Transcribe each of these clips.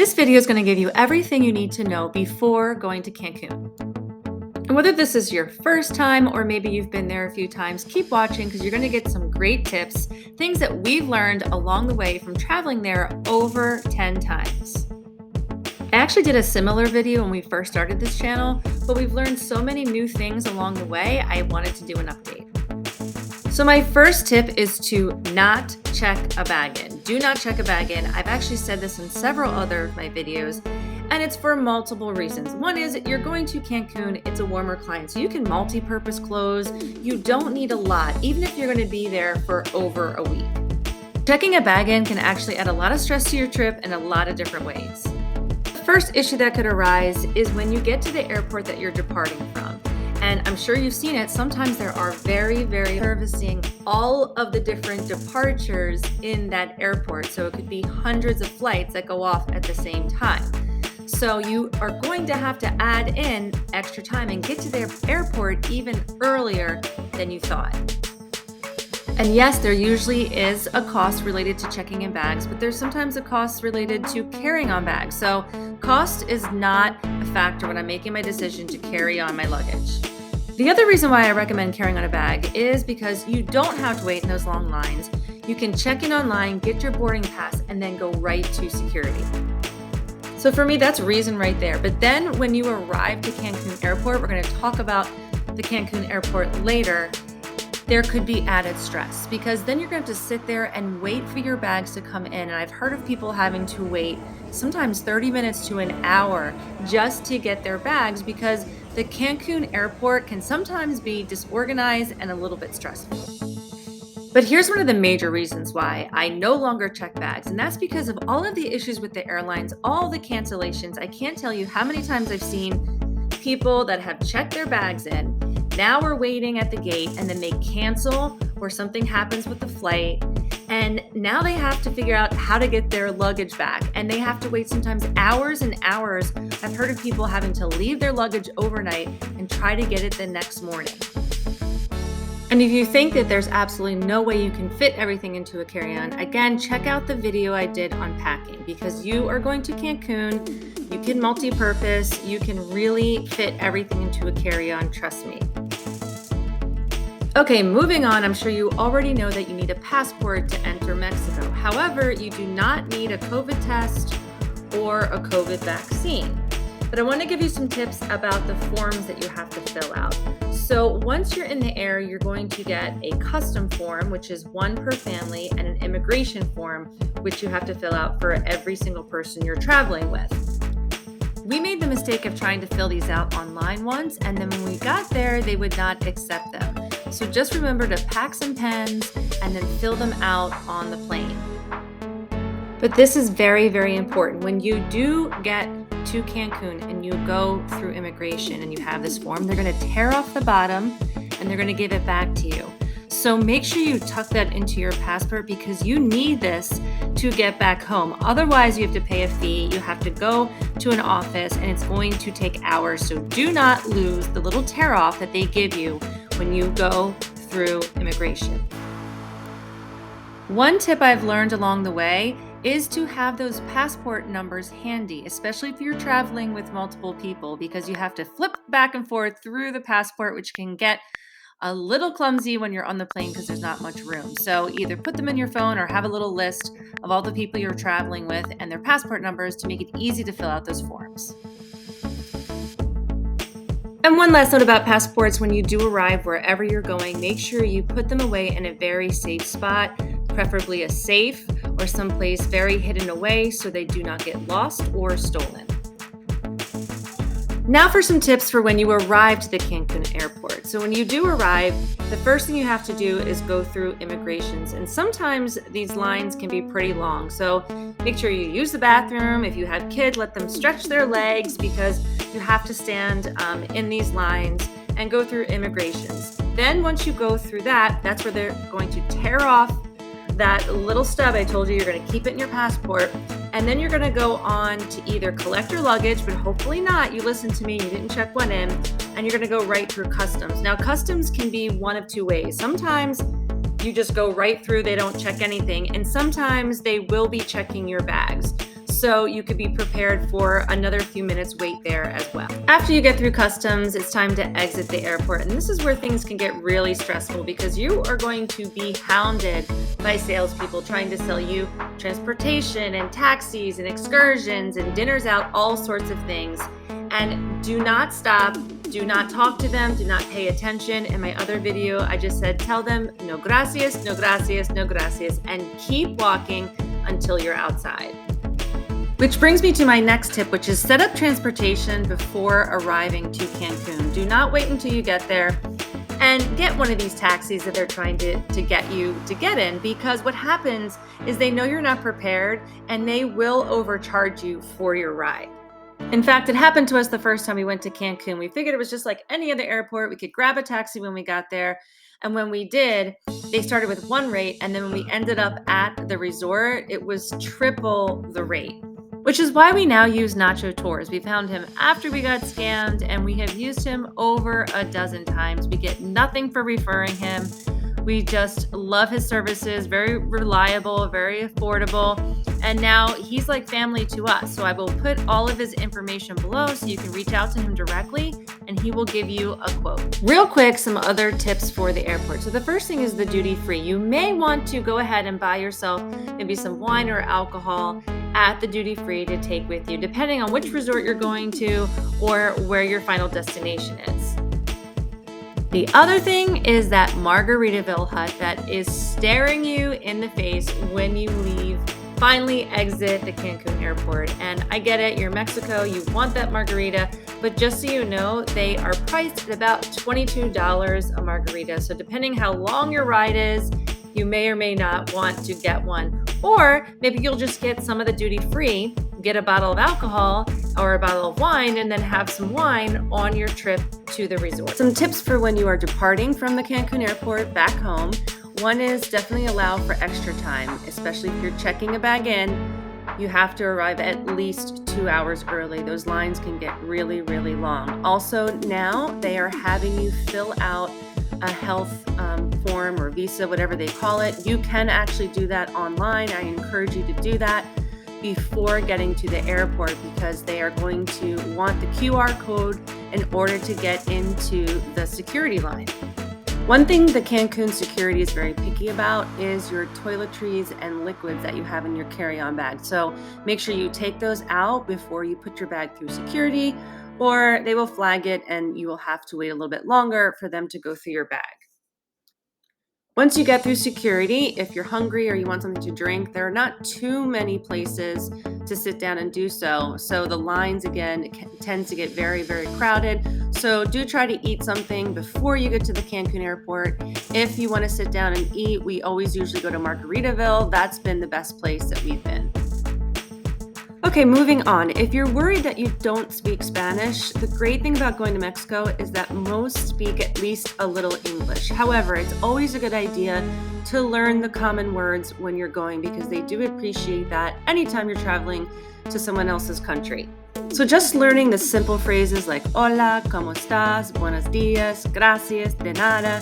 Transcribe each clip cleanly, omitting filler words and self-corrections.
This video is going to give you everything you need to know before going to Cancun. And whether this is your first time or maybe you've been there a few times, keep watching because you're going to get some great tips, things that we've learned along the way from traveling there over 10 times. I actually did a similar video when we first started this channel, but we've learned so many new things along the way, I wanted to do an update. So my first tip is to not check a bag in. Do not check a bag in. I've actually said this in several other of my videos, and it's for multiple reasons. One is you're going to Cancun, it's a warmer climate, so you can multi-purpose clothes. You don't need a lot, even if you're going to be there for over a week. Checking a bag in can actually add a lot of stress to your trip in a lot of different ways. The first issue that could arise is when you get to the airport that you're departing from. And I'm sure you've seen it, sometimes there are very servicing all of the different departures in that airport. So it could be hundreds of flights that go off at the same time. So you are going to have to add in extra time and get to the airport even earlier than you thought. And yes, there usually is a cost related to checking in bags, but there's sometimes a cost related to carrying on bags. So cost is not a factor when I'm making my decision to carry on my luggage. The other reason why I recommend carrying on a bag is because you don't have to wait in those long lines. You can check in online, get your boarding pass, and then go right to security. So for me, that's reason right there. But then when you arrive to Cancun Airport, we're going to talk about the Cancun Airport later, there could be added stress because then you're going to have to sit there and wait for your bags to come in. And I've heard of people having to wait sometimes 30 minutes to an hour just to get their bags because the Cancun Airport can sometimes be disorganized and a little bit stressful. But here's one of the major reasons why I no longer check bags, and that's because of all of the issues with the airlines, all the cancellations. I can't tell you how many times I've seen people that have checked their bags in. Now we're waiting at the gate and then they cancel or something happens with the flight. And now they have to figure out how to get their luggage back. And they have to wait sometimes hours and hours. I've heard of people having to leave their luggage overnight and try to get it the next morning. And if you think that there's absolutely no way you can fit everything into a carry-on, again, check out the video I did on packing because you are going to Cancun, you can multi-purpose, you can really fit everything into a carry-on, trust me. Okay, moving on, I'm sure you already know that you need a passport to enter Mexico. However, you do not need a COVID test or a COVID vaccine. But I want to give you some tips about the forms that you have to fill out. So once you're in the air, you're going to get a custom form, which is one per family, and an immigration form, which you have to fill out for every single person you're traveling with. We made the mistake of trying to fill these out online once, and then when we got there, they would not accept them. So just remember to pack some pens and then fill them out on the plane. But this is very important. When you do get to Cancun and you go through immigration and you have this form, they're going to tear off the bottom and they're going to give it back to you. So make sure you tuck that into your passport because you need this to get back home. Otherwise, you have to pay a fee. You have to go to an office and it's going to take hours. So do not lose the little tear off that they give you when you go through immigration. One tip I've learned along the way is to have those passport numbers handy, especially if you're traveling with multiple people, because you have to flip back and forth through the passport, which can get a little clumsy when you're on the plane because there's not much room. So either put them in your phone or have a little list of all the people you're traveling with and their passport numbers to make it easy to fill out those forms. And one last note about passports, when you do arrive wherever you're going, make sure you put them away in a very safe spot, preferably a safe or someplace very hidden away so they do not get lost or stolen. Now for some tips for when you arrive to the Cancun airport. So when you do arrive, the first thing you have to do is go through immigrations. And sometimes these lines can be pretty long. So make sure you use the bathroom. If you have kids, let them stretch their legs because you have to stand in these lines and go through immigrations. Then once you go through that, that's where they're going to tear off that little stub I told you. You're going to keep it in your passport. And then you're going to go on to either collect your luggage, but hopefully not. You listened to me, you didn't check one in, and you're going to go right through customs. Now, customs can be one of two ways. Sometimes you just go right through, they don't check anything, and sometimes they will be checking your bags. so you could be prepared for another few minutes wait there as well. After you get through customs, it's time to exit the airport, and this is where things can get really stressful because you are going to be hounded by salespeople trying to sell you transportation and taxis and excursions and dinners out, all sorts of things. And do not stop, do not talk to them, do not pay attention. In my other video, I just said, tell them no gracias, no gracias, no gracias, and keep walking until you're outside. Which brings me to my next tip, which is set up transportation before arriving to Cancun. Do not wait until you get there and get one of these taxis that they're trying to get you to get in, because what happens is they know you're not prepared and they will overcharge you for your ride. In fact, it happened to us the first time we went to Cancun. We figured it was just like any other airport. We could grab a taxi when we got there. And when we did, they started with one rate. And then when we ended up at the resort, it was triple the rate, which is why we now use Nacho Tours. We found him after we got scammed, and we have used him over a dozen times. We get nothing for referring him. We just love his services, very reliable, very affordable. And now he's like family to us. So I will put all of his information below so you can reach out to him directly and he will give you a quote. Real quick, some other tips for the airport. So the first thing is the duty free. You may want to go ahead and buy yourself maybe some wine or alcohol at the duty free to take with you, depending on which resort you're going to or where your final destination is. The other thing is that Margaritaville Hut that is staring you in the face when you leave, finally exit the Cancun airport. And I get it, you're Mexico, you want that margarita, but just so you know, they are priced at about $22 a margarita. So depending how long your ride is, you may or may not want to get one. Or maybe you'll just get some of the duty free, get a bottle of alcohol or a bottle of wine, and then have some wine on your trip to the resort. Some tips for when you are departing from the Cancun airport back home. One is definitely allow for extra time, especially if you're checking a bag in. You have to arrive at least 2 hours early. Those lines can get really, really long. Also, now they are having you fill out a health form or visa, whatever they call it. You can actually do that online. I encourage you to do that before getting to the airport because they are going to want the QR code in order to get into the security line. One thing the Cancun security is very picky about is your toiletries and liquids that you have in your carry-on bag. So make sure you take those out before you put your bag through security, or they will flag it and you will have to wait a little bit longer for them to go through your bag. Once you get through security, if you're hungry or you want something to drink, there are not too many places to sit down and do so. So the lines, again, tend to get very, very crowded. So do try to eat something before you get to the Cancun airport. If you want to sit down and eat, we always usually go to Margaritaville. That's been the best place that we've been. Okay, moving on. If you're worried that you don't speak Spanish, the great thing about going to Mexico is that most speak at least a little English. However, it's always a good idea to learn the common words when you're going because they do appreciate that anytime you're traveling to someone else's country. So just learning the simple phrases like hola, ¿cómo estás, buenos días, gracias, de nada,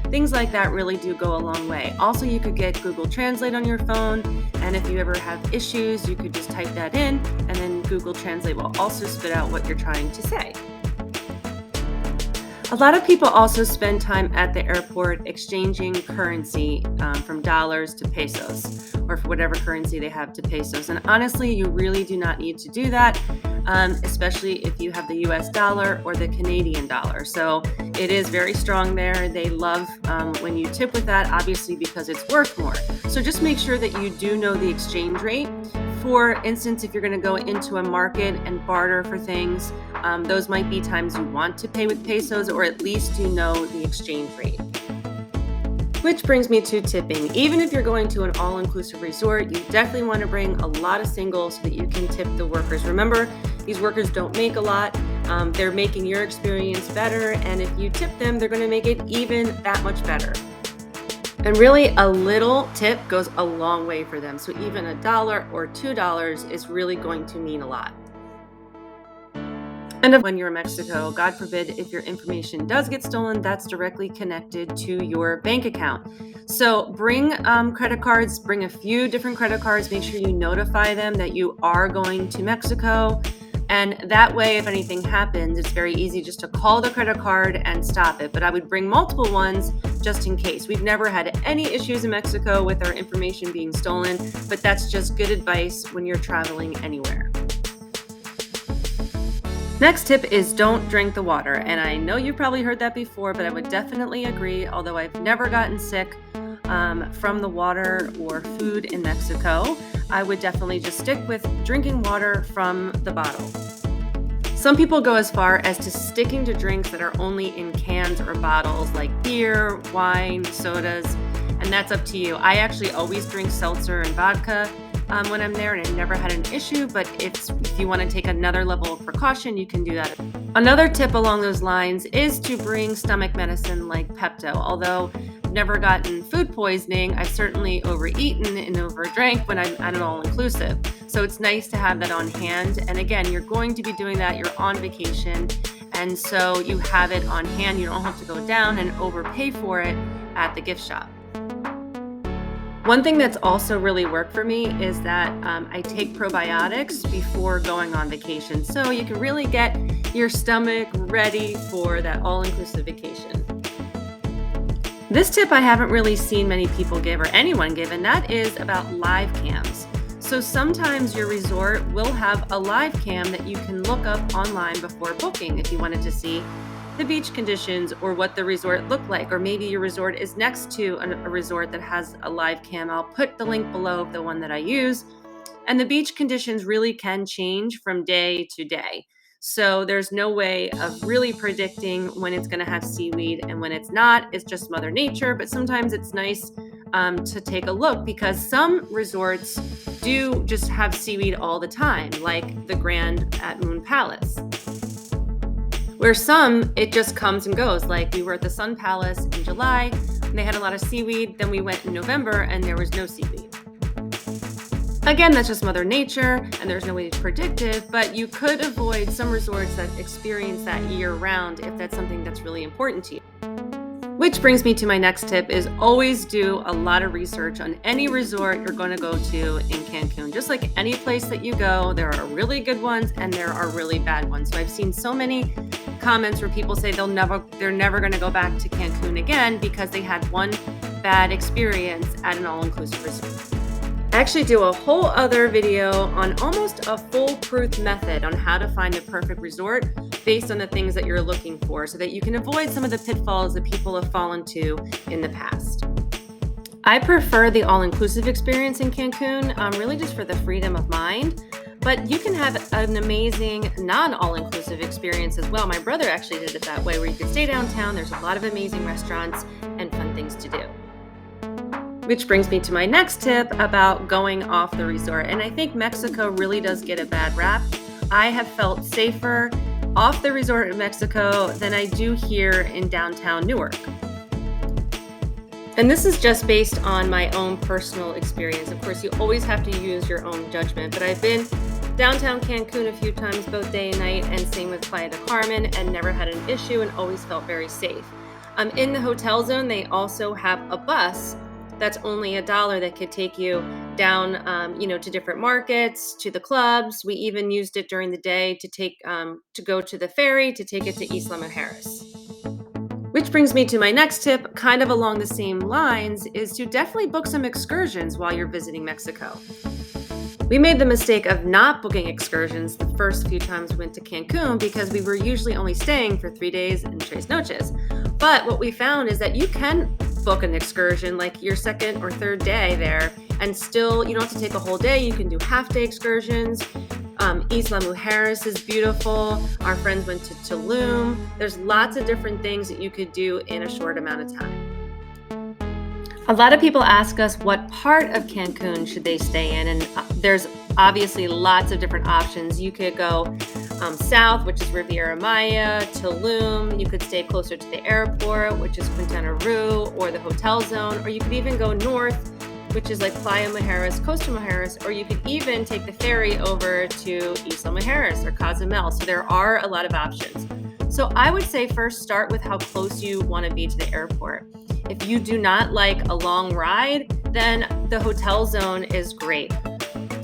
things like that really do go a long way. Also, you could get Google Translate on your phone, and if you ever have issues, you could just type that in, and then Google Translate will also spit out what you're trying to say. A lot of people also spend time at the airport exchanging currency from dollars to pesos, or for whatever currency they have to pesos. And honestly, you really do not need to do that, especially if you have the US dollar or the Canadian dollar. So it is very strong there. They love when you tip with that, obviously, because it's worth more. So just make sure that you do know the exchange rate. For instance, if you're going to go into a market and barter for things, those might be times you want to pay with pesos, or at least you know the exchange rate. Which brings me to tipping. Even if you're going to an all-inclusive resort, you definitely want to bring a lot of singles so that you can tip the workers. Remember, these workers don't make a lot. They're making your experience better, and if you tip them, they're going to make it even that much better. And really, a little tip goes a long way for them. So even $1 or $2 is really going to mean a lot. And when you're in Mexico, God forbid, if your information does get stolen, that's directly connected to your bank account. So bring credit cards, bring a few different credit cards, make sure you notify them that you are going to Mexico. And that way, if anything happens, it's very easy just to call the credit card and stop it. But I would bring multiple ones just in case. We've never had any issues in Mexico with our information being stolen, but that's just good advice when you're traveling anywhere. Next tip is don't drink the water. And I know you've probably heard that before, but I would definitely agree, although I've never gotten sick from the water or food in Mexico. I would definitely just stick with drinking water from the bottle. Some people go as far as to sticking to drinks that are only in cans or bottles, like beer, wine, sodas, and that's up to you. I actually always drink seltzer and vodka when I'm there, and I never had an issue, but if you want to take another level of precaution, you can do that. Another tip along those lines is to bring stomach medicine like Pepto. Although I've never gotten food poisoning, I've certainly overeaten and overdrank when I'm at an all-inclusive. So it's nice to have that on hand. And again, you're going to be doing that, you're on vacation, and so you have it on hand. You don't have to go down and overpay for it at the gift shop. One thing that's also really worked for me is that I take probiotics before going on vacation. So you can really get your stomach ready for that all-inclusive vacation. This tip I haven't really seen many people give or anyone give, and that is about live cams. So sometimes your resort will have a live cam that you can look up online before booking if you wanted to see the beach conditions or what the resort looked like, or maybe your resort is next to a resort that has a live cam. I'll put the link below of the one that I use. And the beach conditions really can change from day to day. So there's no way of really predicting when it's going to have seaweed and when it's not. It's just Mother Nature, but sometimes it's nice to take a look, because some resorts do just have seaweed all the time, like the Grand at Moon Palace. Where some, it just comes and goes. Like we were at the Sun Palace in July and they had a lot of seaweed. Then we went in November and there was no seaweed. Again, that's just Mother Nature and there's no way to predict it, but you could avoid some resorts that experience that year round if that's something that's really important to you. Which brings me to my next tip is always do a lot of research on any resort you're going to go to in Cancun. Just like any place that you go, there are really good ones and there are really bad ones. So I've seen so many comments where people say they're never going to go back to Cancun again because they had one bad experience at an all-inclusive resort. I actually do a whole other video on almost a foolproof method on how to find the perfect resort based on the things that you're looking for so that you can avoid some of the pitfalls that people have fallen to in the past. I prefer the all-inclusive experience in Cancun, really just for the freedom of mind, but you can have an amazing non-all-inclusive experience as well. My brother actually did it that way, where you can stay downtown. There's a lot of amazing restaurants and fun things to do. Which brings me to my next tip about going off the resort. And I think Mexico really does get a bad rap. I have felt safer off the resort in Mexico than I do here in downtown Newark. And this is just based on my own personal experience. Of course, you always have to use your own judgment, but I've been downtown Cancun a few times, both day and night, and same with Playa del Carmen, and never had an issue and always felt very safe. In the hotel zone, they also have a bus that's only $1 that could take you down, to different markets, to the clubs. We even used it during the day to go to the ferry, to take it to Isla Mujeres. Which brings me to my next tip, kind of along the same lines, is to definitely book some excursions while you're visiting Mexico. We made the mistake of not booking excursions the first few times we went to Cancun because we were usually only staying for 3 days and 3 noches. But what we found is that you can book an excursion like your second or third day there, and still you don't have to take a whole day. You can do half-day excursions. Isla Mujeres is beautiful. Our friends went to Tulum. There's lots of different things that you could do in a short amount of time. A lot of people ask us what part of Cancun should they stay in, and there's obviously lots of different options. You could go south, which is Riviera Maya, Tulum. You could stay closer to the airport, which is Quintana Roo, or the hotel zone, or you could even go north which is like Playa Mujeres, Costa Mujeres, or you could even take the ferry over to Isla Mujeres or Cozumel. So there are a lot of options. So I would say first start with how close you want to be to the airport. If you do not like a long ride, then the hotel zone is great.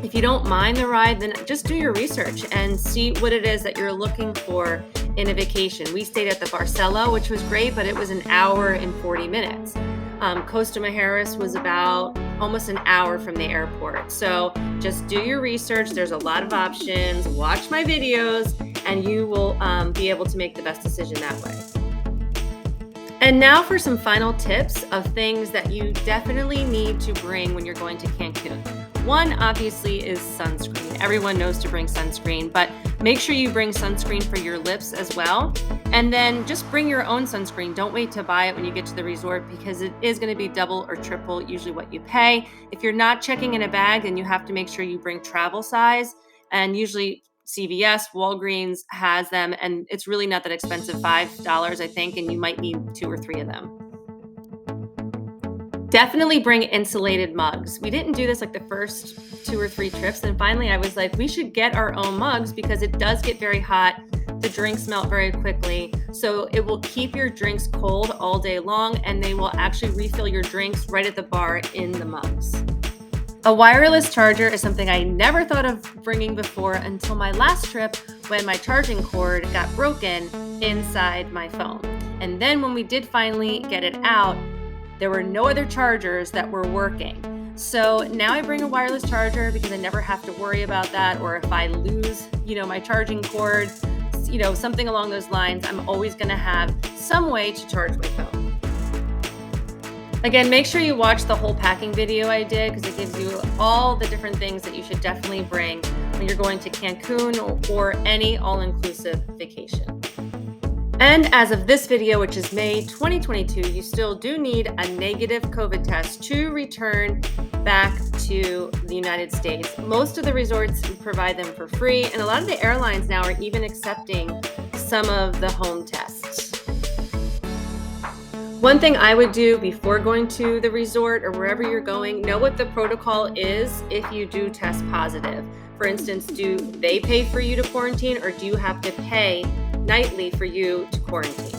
If you don't mind the ride, then just do your research and see what it is that you're looking for in a vacation. We stayed at the Barcelo, which was great, but it was an hour and 40 minutes. Costa Mujeres was about almost an hour from the airport. So just do your research. There's a lot of options. Watch my videos, and you will be able to make the best decision that way. And now for some final tips of things that you definitely need to bring when you're going to Cancun. One, obviously, is sunscreen. Everyone knows to bring sunscreen, but make sure you bring sunscreen for your lips as well. And then just bring your own sunscreen. Don't wait to buy it when you get to the resort, because it is going to be double or triple usually what you pay. If you're not checking in a bag, then you have to make sure you bring travel size. And usually CVS, Walgreens has them, and it's really not that expensive, $5, I think, and you might need 2 or 3 of them. Definitely bring insulated mugs. We didn't do this like the first 2 or 3 trips, and finally I was like, we should get our own mugs because it does get very hot. The drinks melt very quickly, so it will keep your drinks cold all day long, and they will actually refill your drinks right at the bar in the mugs. A wireless charger is something I never thought of bringing before until my last trip, when my charging cord got broken inside my phone. And then when we did finally get it out, there were no other chargers that were working. So now I bring a wireless charger because I never have to worry about that. Or if I lose, my charging cord, something along those lines, I'm always going to have some way to charge my phone. Again, make sure you watch the whole packing video I did, because it gives you all the different things that you should definitely bring when you're going to Cancun or any all-inclusive vacation. And as of this video, which is May 2022, you still do need a negative COVID test to return back to the United States. Most of the resorts provide them for free, and a lot of the airlines now are even accepting some of the home tests. One thing I would do before going to the resort or wherever you're going, know what the protocol is if you do test positive. For instance, do they pay for you to quarantine, or do you have to pay nightly for you to quarantine?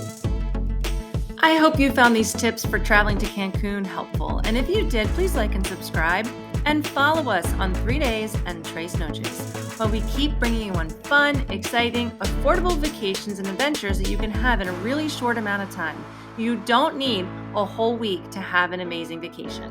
I hope you found these tips for traveling to Cancun helpful. And if you did, please like and subscribe and follow us on 3 Days and 3 Noches, while we keep bringing you on fun, exciting, affordable vacations and adventures that you can have in a really short amount of time. You don't need a whole week to have an amazing vacation.